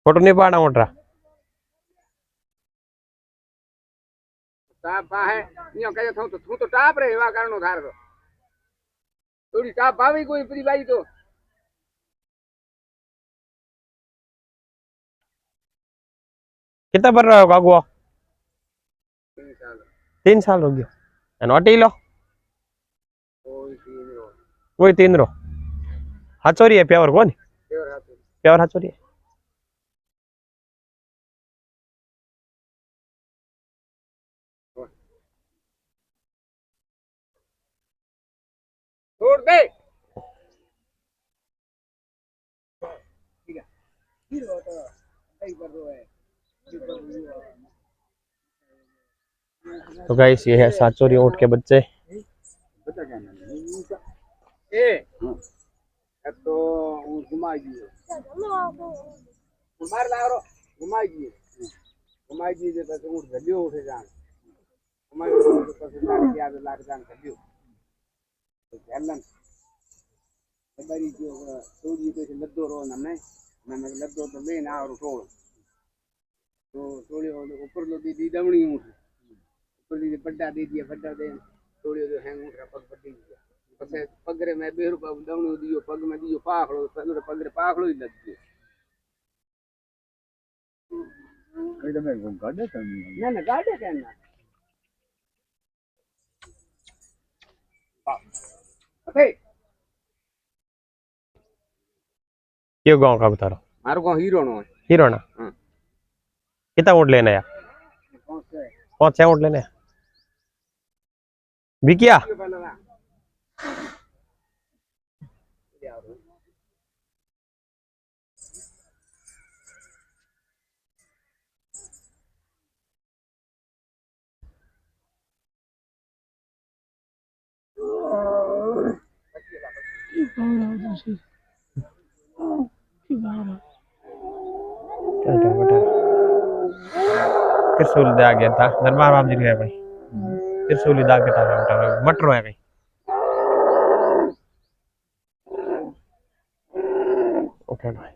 photo नहीं पाड़ा मोटरा top है यो कहे तो टाप रे वा कारणो धार तो थोड़ी टाप भावी कोई पूरी बाई तो कितना भर रहा हो कागुआ 3 साल 3 साल हो गया एनो अटी लो कोई 3 रो कोई 3 रो हाचोरी है प्यावर कोनी प्योर हाथ प्यावर हाचोरी है छोड़ दे ठीक है फिर वो तो कई कर रहा है तो गाइस ये है साचोरी ऊंट के बच्चे बता क्या ए तो घुमा दिए मार ला रो घुमा दिए जे तो ऊंट गलियो उठे जान घुमा तो पसंद याद लाग जान गलियो तो चलन बड़ी जो तोड़ी तो लद्दो रो नने मैंने लद्दो तो ले ना और टोल तो थोड़ी ऊपर लो दी दमणी ऊंट ऊपर दी बड्डा दे दिया बड्डा दे थोड़ी जो हैंग ऊंट पग बड्डी दिया पसे पगरे में 2 रुपया दमणी दियो पग में दियो पाखड़ो पगरे पाखड़ो ही लग गयो कई दमे गाड़े ना गाड़े कहना अबे ये गांव का बता रहा मारो गांव हीरोनो है हीरोना हां कितना ऊंट लेना है कौन से ऊंट लेने हैं बिकिया त्रिशूल दे आ गया था दरबार बाप जी गया भाई त्रिशूल दाग के था मटरो है भाई ओके भाई